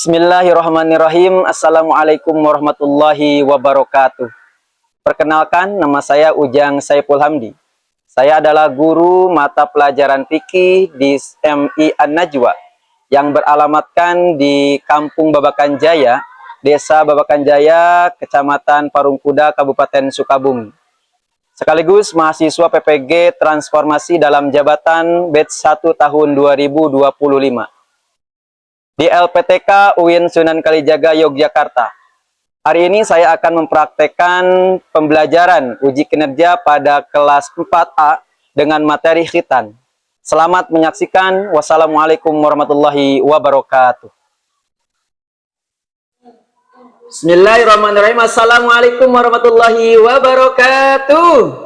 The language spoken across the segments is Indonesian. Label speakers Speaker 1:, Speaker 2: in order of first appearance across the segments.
Speaker 1: Bismillahirrahmanirrahim. Assalamualaikum warahmatullahi wabarakatuh. Perkenalkan, nama saya Ujang Saiful Hamdi. Saya adalah guru mata pelajaran fikih di MI An-Najwa yang beralamatkan di Kampung Babakan Jaya, Desa Babakan Jaya, Kecamatan Parungkuda, Kabupaten Sukabumi. Sekaligus mahasiswa PPG Transformasi dalam Jabatan Batch 1 tahun 2025. Di LPTK UIN Sunan Kalijaga, Yogyakarta. Hari ini saya akan mempraktekkan pembelajaran uji kinerja pada kelas 4A dengan materi khitan. Selamat menyaksikan. Wassalamualaikum warahmatullahi wabarakatuh. Bismillahirrahmanirrahim. Assalamualaikum warahmatullahi wabarakatuh.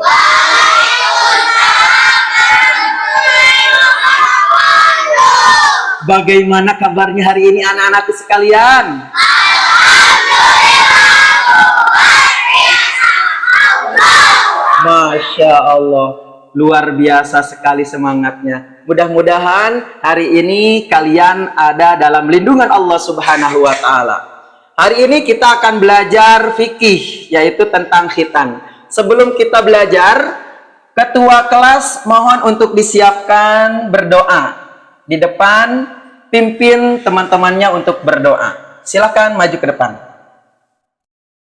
Speaker 1: Bagaimana kabarnya hari ini anak-anakku sekalian? Masya Allah, luar biasa sekali semangatnya. Mudah-mudahan hari ini kalian ada dalam lindungan Allah Subhanahu wa Ta'ala. Hari ini kita akan belajar fikih, yaitu tentang khitan. Sebelum kita belajar, ketua kelas mohon untuk disiapkan berdoa. Di depan, pimpin teman-temannya untuk berdoa. Silakan maju ke depan.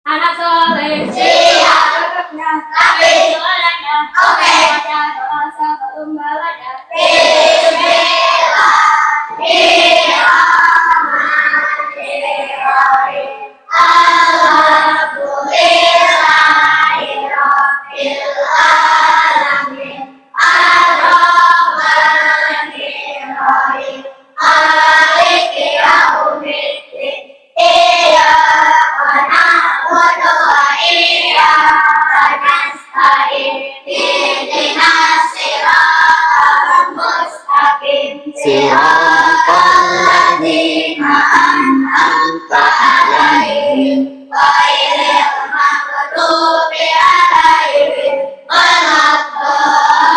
Speaker 2: Anak soleh, siap, tapi suaranya, oke, baca doa sebelum belajar. Bismillahirrahmanirrahim. Alhamdulillahirabbil alamin. Ar-Rahmanir-Rahim. Maliki yaumiddin. Iyyaka na'budu wa iyyaka nasta'in. Ihdinas siratal mustaqim. Siratal ladzina an'amta 'alaihim ghairil maghdubi 'alaihim waladdallin.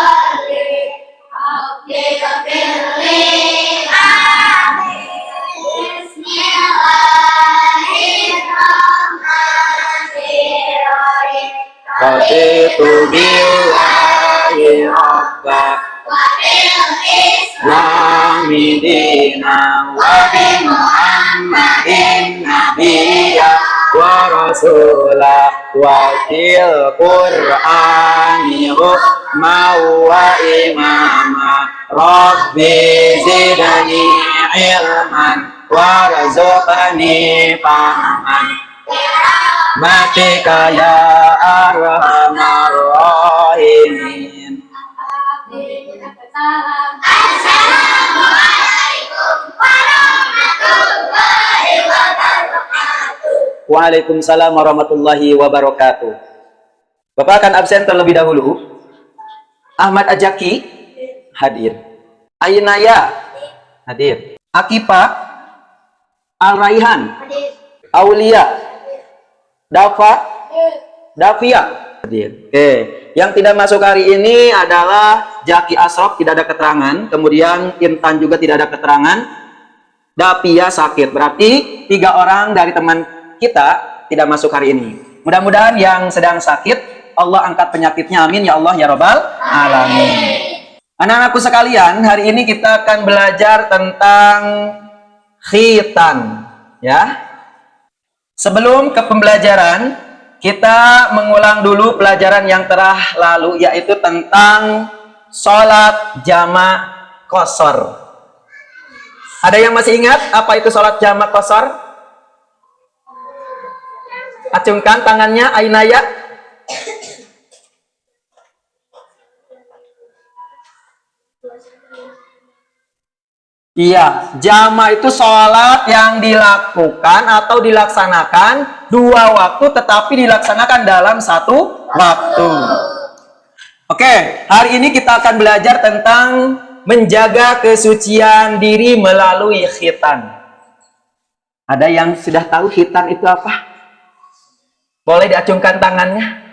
Speaker 2: Raditu billahi rabba wa bil islami dina wa bi muhammadin nabiyya wa rasulah wa bil qur'ani hukma wa imama. Rabbi zidani ilman warzuqni fahman Matika ya arhamar rahimin. Assalamualaikum warahmatullahi wabarakatuh. Waalaikumsalam warahmatullahi wabarakatuh. Bapak akan absen terlebih dahulu. Ahmad Ajaki hadir. Ainaya hadir. Akipa Al-Raihan Aulia Davia hadir. Oke, yang tidak masuk hari ini adalah Jaki Asraf, tidak ada keterangan. Kemudian Intan juga tidak ada keterangan. Davia sakit, berarti 3 orang dari teman kita tidak masuk hari ini. Mudah-mudahan yang sedang sakit Allah angkat penyakitnya, amin ya Allah ya Rabbal alamin. Anak-anakku sekalian, hari ini kita akan belajar tentang khitan, ya. Sebelum ke pembelajaran, kita mengulang dulu pelajaran yang telah lalu, yaitu tentang sholat jamak qashar. Ada yang masih ingat apa itu sholat jamak qashar? Acungkan tangannya, Ainaya. Iya, jama itu sholat yang dilakukan atau dilaksanakan 2 waktu tetapi dilaksanakan dalam 1 waktu. Oke, hari ini kita akan belajar tentang menjaga kesucian diri melalui khitan. Ada yang sudah tahu khitan itu apa? Boleh diacungkan tangannya.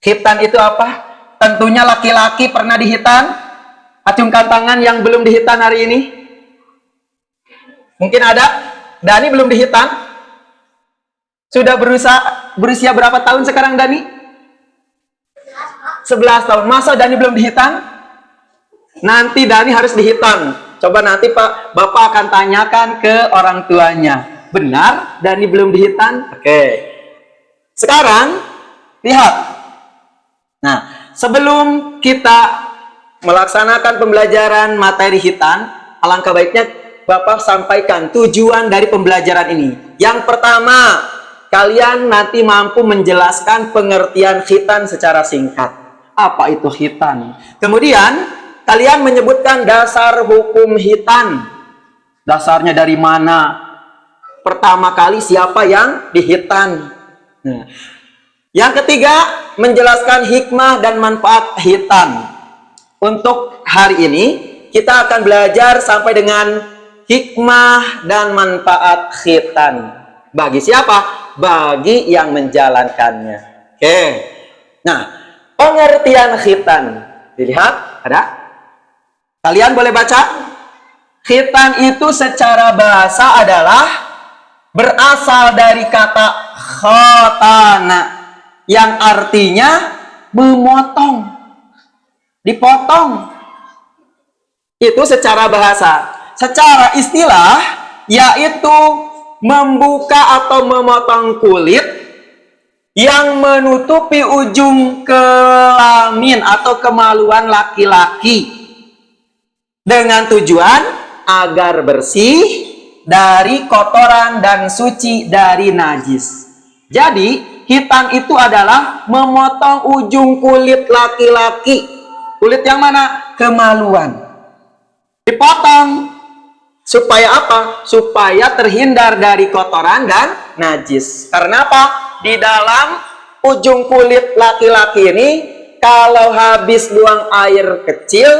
Speaker 2: Khitan itu apa? Tentunya laki-laki pernah dihitan. Acungkan tangan yang belum dihitan hari ini. Mungkin ada? Dani belum dihitan? Sudah berusia berapa tahun sekarang Dani? 11 tahun. Masa Dani belum dihitan? Nanti Dani harus dihitan. Coba nanti Bapak akan tanyakan ke orang tuanya. Benar Dani belum dihitan? Oke. Sekarang lihat. Nah, sebelum kita melaksanakan pembelajaran materi hitan, alangkah baiknya Bapak sampaikan tujuan dari pembelajaran ini. Yang pertama, kalian nanti mampu menjelaskan pengertian khitan secara singkat. Apa itu khitan? Kemudian, kalian menyebutkan dasar hukum khitan. Dasarnya dari mana? Pertama kali siapa yang dihitan? Nah, yang ketiga, menjelaskan hikmah dan manfaat khitan. Untuk hari ini, kita akan belajar sampai dengan hikmah dan manfaat khitan. Bagi siapa? Bagi yang menjalankannya. Oke. Nah, pengertian khitan. Dilihat, ada? Kalian boleh baca? Khitan itu secara bahasa adalah berasal dari kata khotana yang artinya memotong, dipotong. Itu secara bahasa. Secara istilah yaitu membuka atau memotong kulit yang menutupi ujung kelamin atau kemaluan laki-laki dengan tujuan agar bersih dari kotoran dan suci dari najis. Jadi, khitan itu adalah memotong ujung kulit laki-laki. Kulit yang mana? Kemaluan. Dipotong. Supaya apa? Supaya terhindar dari kotoran dan najis. Karena apa? Di dalam ujung kulit laki-laki ini, kalau habis buang air kecil,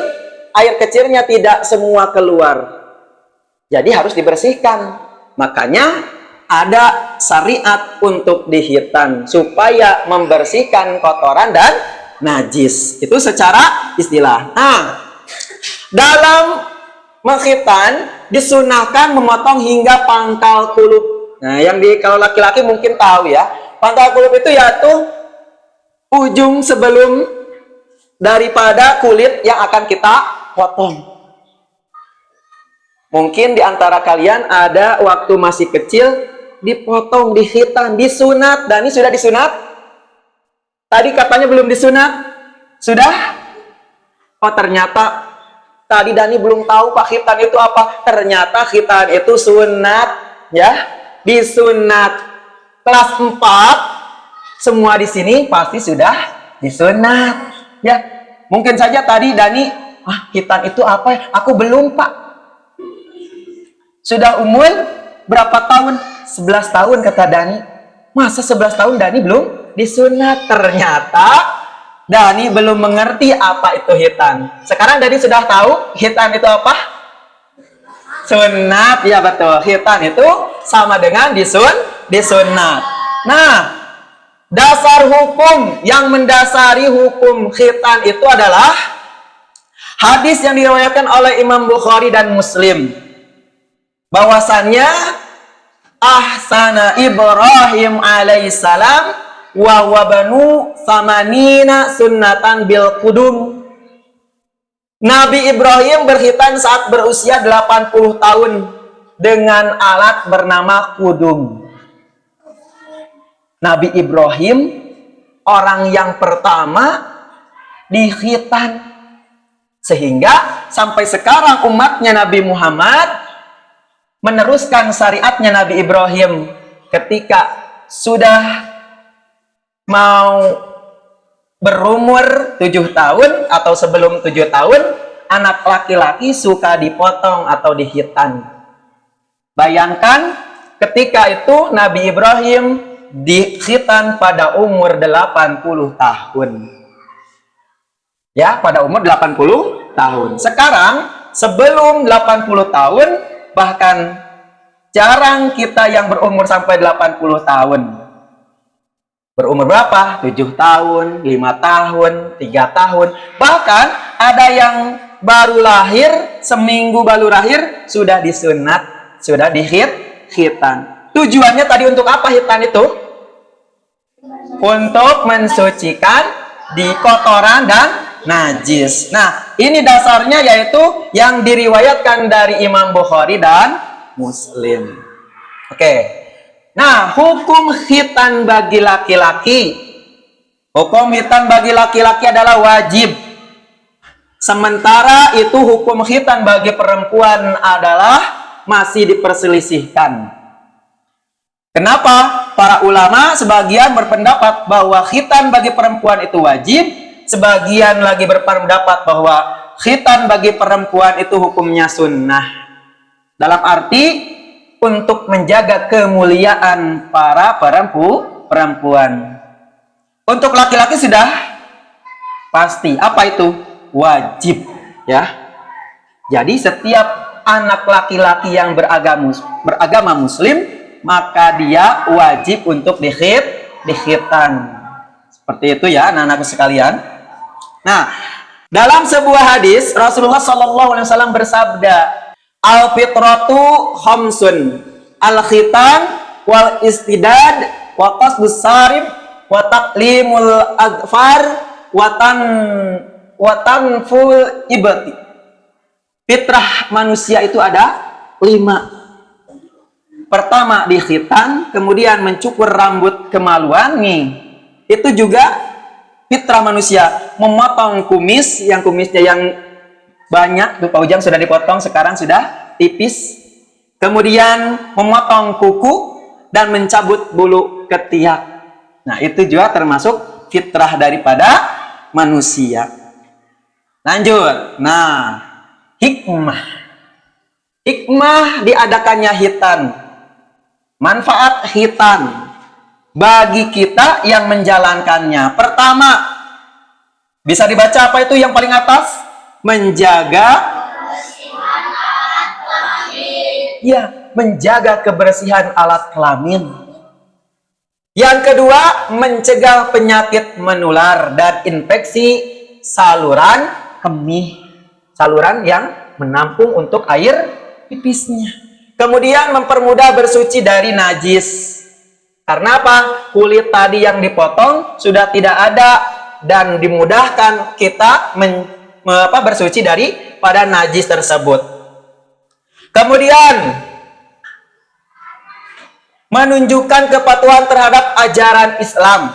Speaker 2: air kecilnya tidak semua keluar. Jadi harus dibersihkan. Makanya ada syariat untuk dihitan supaya membersihkan kotoran dan najis. Itu secara istilah. Nah, dalam menghitan disunahkan memotong hingga pangkal kulup. Nah, kalau laki-laki mungkin tahu ya. Pangkal kulup itu yaitu ujung sebelum daripada kulit yang akan kita potong. Mungkin di antara kalian ada waktu masih kecil dipotong, dihitan, disunat. Dani sudah disunat? Tadi katanya belum disunat. Sudah? Oh, ternyata tadi Dani belum tahu Pak khitan itu apa. Ternyata khitan itu sunat, ya. Disunat. Kelas 4 semua di sini pasti sudah disunat, ya. Mungkin saja tadi Dani, khitan itu apa ya? Aku belum, Pak. Sudah umur berapa tahun? 11 tahun kata Dani. Masa 11 tahun Dani belum disunat? Ternyata Dani belum mengerti apa itu khitan. Sekarang Dani sudah tahu khitan itu apa? Sunat, ya betul. Khitan itu sama dengan disunat. Nah, dasar hukum yang mendasari hukum khitan itu adalah hadis yang diriwayatkan oleh Imam Bukhari dan Muslim. Bahwasannya ahsana Ibrahim alaihissalam wa wabanu samanina sunnatan bil kudum. Nabi Ibrahim berkhitan saat berusia 80 tahun dengan alat bernama kudum. Nabi Ibrahim orang yang pertama dikhitan. Sehingga sampai sekarang umatnya Nabi Muhammad meneruskan syariatnya Nabi Ibrahim ketika sudah mau berumur 7 tahun atau sebelum 7 tahun, anak laki-laki suka dipotong atau dihitan. Bayangkan ketika itu Nabi Ibrahim dikhitan pada umur 80 tahun. Ya, pada umur 80 tahun. Sekarang sebelum 80 tahun, bahkan jarang kita yang berumur sampai 80 tahun. Berumur berapa? 7 tahun, 5 tahun, 3 tahun. Bahkan ada yang baru lahir, seminggu baru lahir, sudah disunat, sudah khitan. Tujuannya tadi untuk apa khitan itu? Untuk mensucikan di kotoran dan najis. Nah, ini dasarnya yaitu yang diriwayatkan dari Imam Bukhari dan Muslim. Oke. Nah, hukum khitan bagi laki-laki. Hukum khitan bagi laki-laki adalah wajib. Sementara itu hukum khitan bagi perempuan adalah masih diperselisihkan. Kenapa? Para ulama sebagian berpendapat bahwa khitan bagi perempuan itu wajib, sebagian lagi berpendapat bahwa khitan bagi perempuan itu hukumnya sunnah. Dalam arti untuk menjaga kemuliaan para perempuan. Untuk laki-laki sudah pasti. Apa itu? Wajib, ya. Jadi setiap anak laki-laki yang beragama muslim, maka dia wajib untuk dikhitan. Seperti itu ya anak-anakku sekalian. Nah, dalam sebuah hadis Rasulullah SAW bersabda, al-fitratu khamsun, al-khitan wal istidad wa qasdus sarib wa taqlimul adfar wa tanful ibati. Fitrah manusia itu ada 5. Pertama dikhitan, kemudian mencukur rambut kemaluan nih. Itu juga fitrah manusia. Memotong kumis, yang kumisnya yang banyak, tuh Pak Ujang sudah dipotong, sekarang sudah tipis. Kemudian memotong kuku dan mencabut bulu ketiak. Nah, itu juga termasuk fitrah daripada manusia. Lanjut. Nah, hikmah. Hikmah diadakannya khitan. Manfaat khitan bagi kita yang menjalankannya. Pertama, bisa dibaca apa itu yang paling atas? Menjaga menjaga kebersihan alat kelamin. Yang kedua, mencegah penyakit menular dan infeksi saluran kemih. Saluran yang menampung untuk air pipisnya. Kemudian mempermudah bersuci dari najis. Karena apa? Kulit tadi yang dipotong sudah tidak ada dan dimudahkan kita bersuci daripada najis tersebut. Kemudian menunjukkan kepatuhan terhadap ajaran Islam.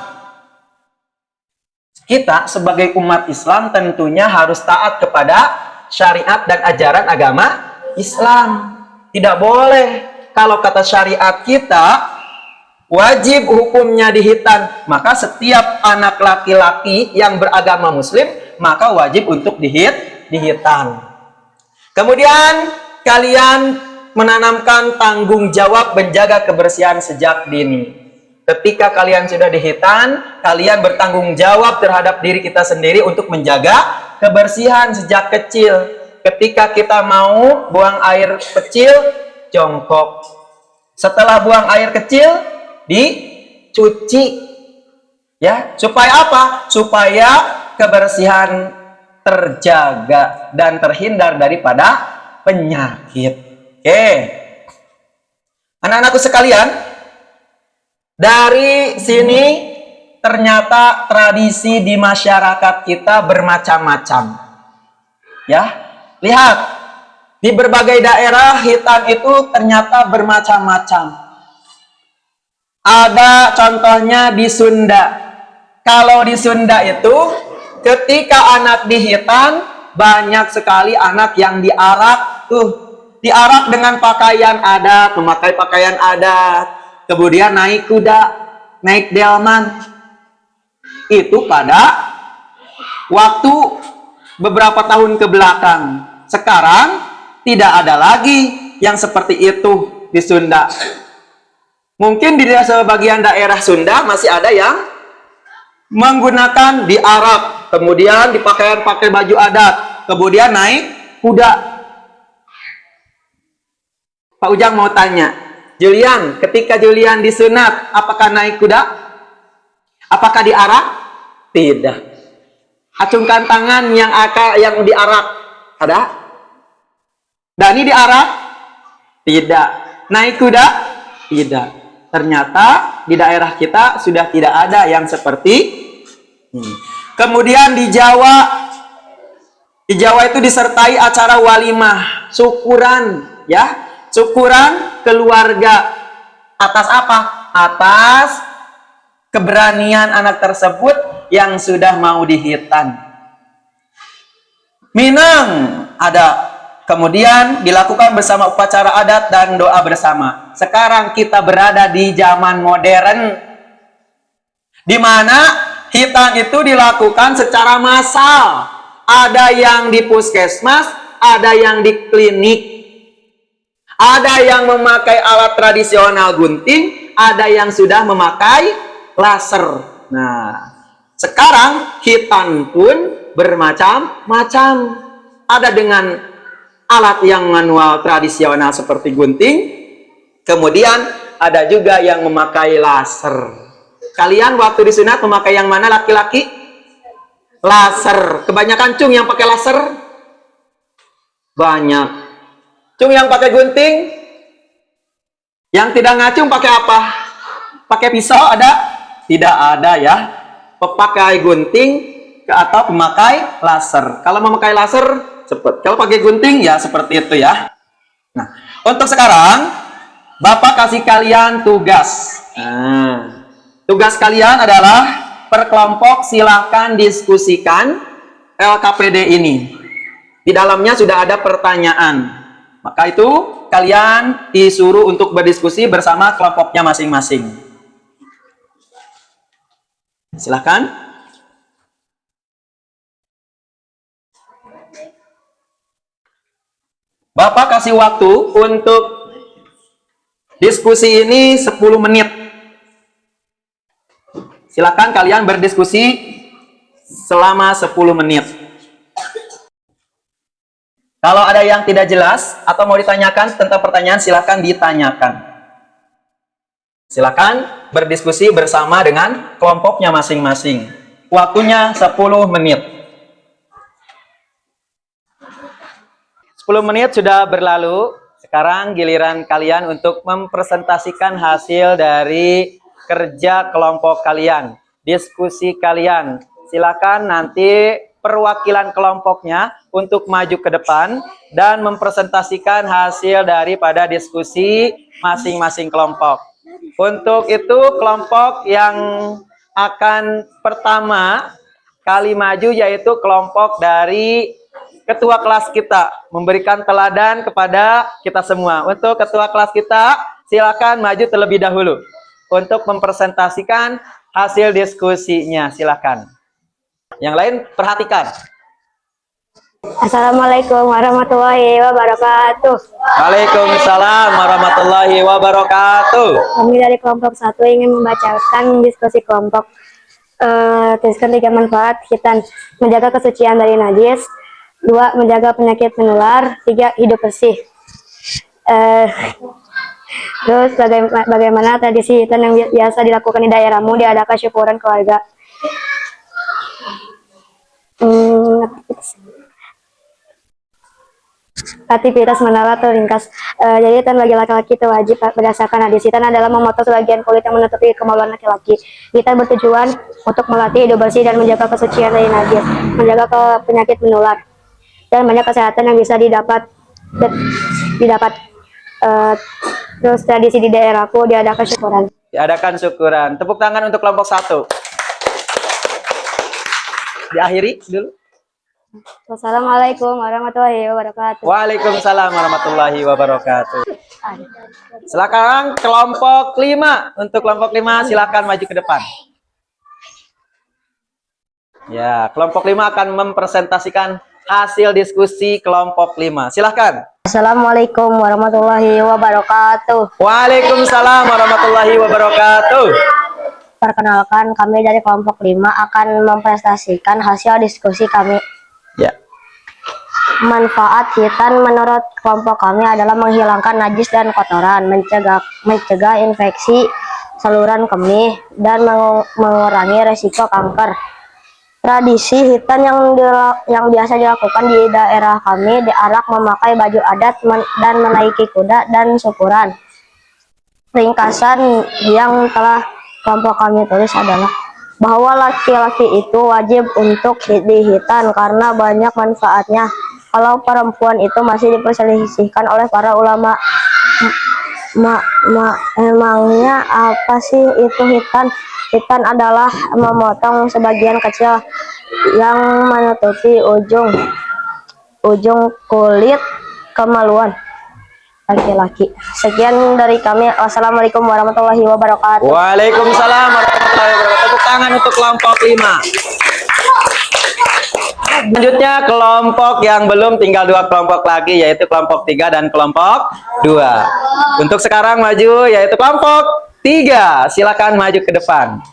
Speaker 2: Kita sebagai umat Islam tentunya harus taat kepada syariat dan ajaran agama Islam. Tidak boleh kalau kata syariat kita wajib hukumnya dikhitan, maka setiap anak laki-laki yang beragama muslim maka wajib untuk dikhitan. Kemudian kalian menanamkan tanggung jawab menjaga kebersihan sejak dini. Ketika kalian sudah dikhitan, kalian bertanggung jawab terhadap diri kita sendiri untuk menjaga kebersihan sejak kecil. Ketika kita mau buang air kecil, jongkok. Setelah buang air kecil, dicuci. Ya, supaya apa? Supaya kebersihan terjaga dan terhindar daripada penyakit. Oke. Anak-anakku sekalian, dari sini ternyata tradisi di masyarakat kita bermacam-macam. Ya. Lihat, di berbagai daerah khitan itu ternyata bermacam-macam. Ada contohnya di Sunda. Kalau di Sunda itu, ketika anak dikhitan, banyak sekali anak yang diarak. Diarak dengan pakaian adat, memakai pakaian adat. Kemudian naik kuda, naik delman. Itu pada waktu beberapa tahun ke belakang. Sekarang tidak ada lagi yang seperti itu di Sunda. Mungkin di sebagian daerah Sunda masih ada yang menggunakan diarak, kemudian pakai baju adat, kemudian naik kuda. Pak Ujang mau tanya, Julian, ketika Julian disunat, apakah naik kuda? Apakah diarak? Tidak. Acungkan tangan yang diarak. Ada? Dani diarak? Tidak. naik kuda? Tidak. Ternyata di daerah kita sudah tidak ada yang seperti ini. Kemudian di Jawa itu disertai acara walimah, syukuran, ya, syukuran keluarga. Atas apa? Atas keberanian anak tersebut yang sudah mau dihitan. Minang ada. Kemudian dilakukan bersama upacara adat dan doa bersama. Sekarang kita berada di zaman modern, di mana hitan itu dilakukan secara massal. Ada yang di puskesmas, ada yang di klinik, ada yang memakai alat tradisional gunting, ada yang sudah memakai laser. Nah, sekarang hitan pun bermacam-macam. Ada dengan alat yang manual tradisional seperti gunting, kemudian ada juga yang memakai laser. Kalian waktu disunat memakai yang mana, laki-laki? Laser. Kebanyakan cung yang pakai laser? Banyak. Cung yang pakai gunting? Yang tidak ngacung pakai apa? Pakai pisau ada? Tidak ada ya. Pemakai gunting atau pemakai laser. Kalau memakai laser cepat. Kalau pakai gunting ya seperti itu ya. Nah, untuk sekarang Bapak kasih kalian tugas. Nah, tugas kalian adalah per kelompok silahkan diskusikan LKPD ini. Di dalamnya sudah ada pertanyaan. Maka itu kalian disuruh untuk berdiskusi bersama kelompoknya masing-masing. Silahkan. Bapak kasih waktu untuk diskusi ini 10 menit. Silakan kalian berdiskusi selama 10 menit. Kalau ada yang tidak jelas atau mau ditanyakan tentang pertanyaan, silakan ditanyakan. Silakan berdiskusi bersama dengan kelompoknya masing-masing. Waktunya 10 menit. 10 menit sudah berlalu. Sekarang giliran kalian untuk mempresentasikan hasil dari kerja kelompok kalian, diskusi kalian. Silakan nanti perwakilan kelompoknya untuk maju ke depan dan mempresentasikan hasil daripada diskusi masing-masing kelompok. Untuk itu kelompok yang akan pertama kali maju yaitu kelompok dari ketua kelas kita, memberikan teladan kepada kita semua. Untuk ketua kelas kita, silakan maju terlebih dahulu untuk mempresentasikan hasil diskusinya. Silakan. Yang lain perhatikan.
Speaker 3: Assalamualaikum warahmatullahi wabarakatuh.
Speaker 2: Waalaikumsalam warahmatullahi wabarakatuh.
Speaker 3: Kami dari kelompok 1 ingin membacakan diskusi kelompok. Tuliskan 3 manfaat hitan: menjaga kesucian dari najis, 2 menjaga penyakit menular, 3 hidup bersih. Terus bagaimana tradisi hitan yang biasa dilakukan di daerahmu diadakan syukuran keluarga? Aktivitas menara terringkas. Jadi hitan bagi laki-laki itu wajib berdasarkan hadis. Hitan adalah memotong sebagian kulit yang menutupi kemaluan laki-laki. Hitan bertujuan untuk melatih hidup bersih dan menjaga kesucian dari najis, menjaga penyakit menular, dan banyak kesehatan yang bisa didapat. Terus tradisi di daerahku diadakan syukuran.
Speaker 2: Diadakan syukuran. Tepuk tangan untuk kelompok 1. Diakhiri dulu.
Speaker 3: Wassalamualaikum warahmatullahi wabarakatuh.
Speaker 2: Waalaikumsalam warahmatullahi wabarakatuh. Silakan kelompok 5. Untuk kelompok 5 silakan maju ke depan. Ya, kelompok 5 akan mempresentasikan hasil diskusi kelompok 5. Silakan.
Speaker 3: Assalamualaikum warahmatullahi wabarakatuh.
Speaker 2: Waalaikumsalam warahmatullahi wabarakatuh.
Speaker 3: Perkenalkan, kami dari kelompok 5 akan mempresentasikan hasil diskusi kami.
Speaker 2: Ya.
Speaker 3: Manfaat hitan menurut kelompok kami adalah menghilangkan najis dan kotoran, mencegah infeksi saluran kemih, dan mengurangi resiko kanker. Tradisi hitan yang biasa dilakukan di daerah kami diarak memakai baju adat dan menaiki kuda dan syukuran. Ringkasan yang telah kelompok kami tulis adalah bahwa laki-laki itu wajib untuk dihitan karena banyak manfaatnya. Kalau perempuan itu masih diperselisihkan oleh para ulama. Emangnya apa sih itu hitan? Hitan adalah memotong sebagian kecil yang menutupi ujung kulit kemaluan laki-laki. Sekian dari kami. Wassalamualaikum warahmatullahi wabarakatuh.
Speaker 1: Waalaikumsalam warahmatullahi wabarakatuh. Tepuk tangan untuk kelompok 5. Selanjutnya kelompok yang belum, tinggal 2 kelompok lagi, yaitu kelompok 3 dan kelompok 2. Untuk sekarang maju yaitu kelompok 3. Silakan maju ke depan.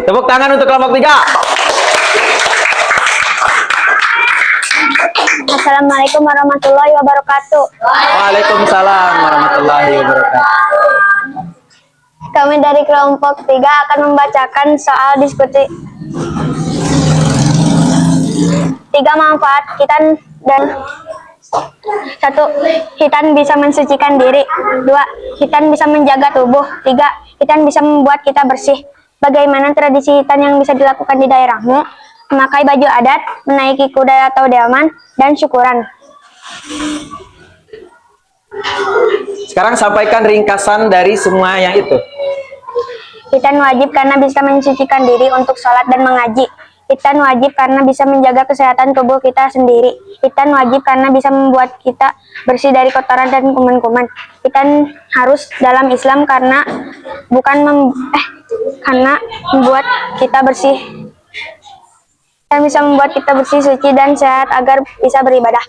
Speaker 1: Tepuk tangan untuk kelompok 3.
Speaker 3: Assalamualaikum warahmatullahi wabarakatuh.
Speaker 1: Waalaikumsalam warahmatullahi wabarakatuh.
Speaker 3: Kami dari kelompok 3 akan membacakan soal diskusi 3 manfaat hitan dan 1. Hitan bisa mensucikan diri. 2. Hitan bisa menjaga tubuh. 3. Hitan bisa membuat kita bersih. Bagaimana tradisi hitan yang bisa dilakukan di daerahmu? Memakai baju adat, menaiki kuda atau delman, dan syukuran.
Speaker 1: Sekarang sampaikan ringkasan dari semua yang itu.
Speaker 3: Hitan wajib karena bisa mensucikan diri untuk sholat dan mengaji. Hitan wajib karena bisa menjaga kesehatan tubuh kita sendiri. Hitan wajib karena bisa membuat kita bersih dari kotoran dan kuman-kuman. Hitan harus dalam Islam karena karena membuat kita bersih. Dan bisa membuat kita bersih, suci, dan sehat agar bisa beribadah.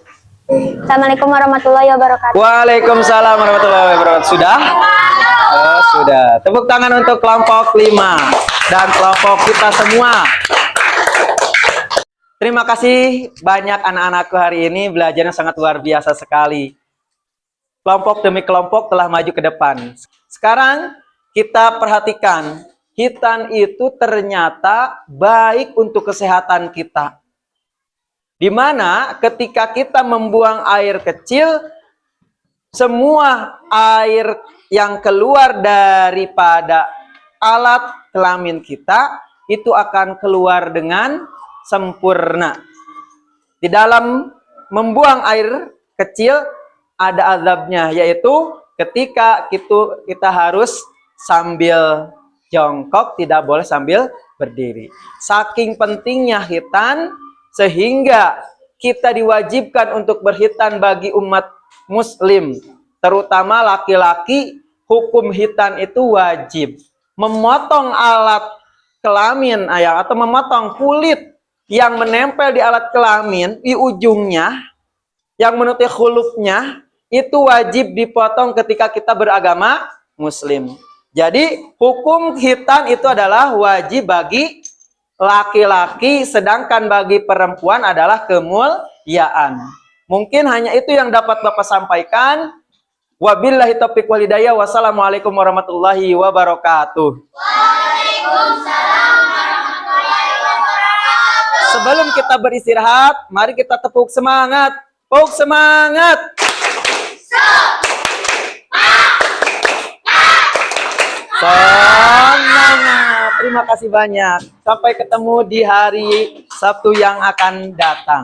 Speaker 3: Assalamualaikum warahmatullahi wabarakatuh.
Speaker 1: Waalaikumsalam warahmatullahi wabarakatuh. Sudah? Oh, sudah. Tepuk tangan untuk kelompok 5 dan kelompok kita semua. Terima kasih banyak anak-anakku hari ini, belajarnya sangat luar biasa sekali. Kelompok demi kelompok telah maju ke depan. Sekarang kita perhatikan, hitan itu ternyata baik untuk kesehatan kita. Di mana ketika kita membuang air kecil, semua air yang keluar daripada alat kelamin kita itu akan keluar dengan sempurna. Di dalam membuang air kecil ada azabnya, yaitu ketika kita harus sambil jongkok, tidak boleh sambil berdiri. Saking pentingnya hitan, sehingga kita diwajibkan untuk berhitan bagi umat muslim, terutama laki-laki. Hukum hitan itu wajib. Memotong alat kelamin atau memotong kulit yang menempel di alat kelamin di ujungnya, yang menutupi khulufnya, itu wajib dipotong ketika kita beragama muslim. Jadi hukum hitan itu adalah wajib bagi laki-laki, sedangkan bagi perempuan adalah kemuliaan. Mungkin hanya itu yang dapat Bapak sampaikan. Wabillahi taufiq wal hidayah. Wassalamualaikum warahmatullahi wabarakatuh.
Speaker 4: Waalaikumsalam warahmatullahi wabarakatuh.
Speaker 1: Sebelum kita beristirahat, mari kita tepuk semangat. Tepuk semangat. Semangat. Terima kasih banyak. Sampai ketemu di hari Sabtu yang akan datang.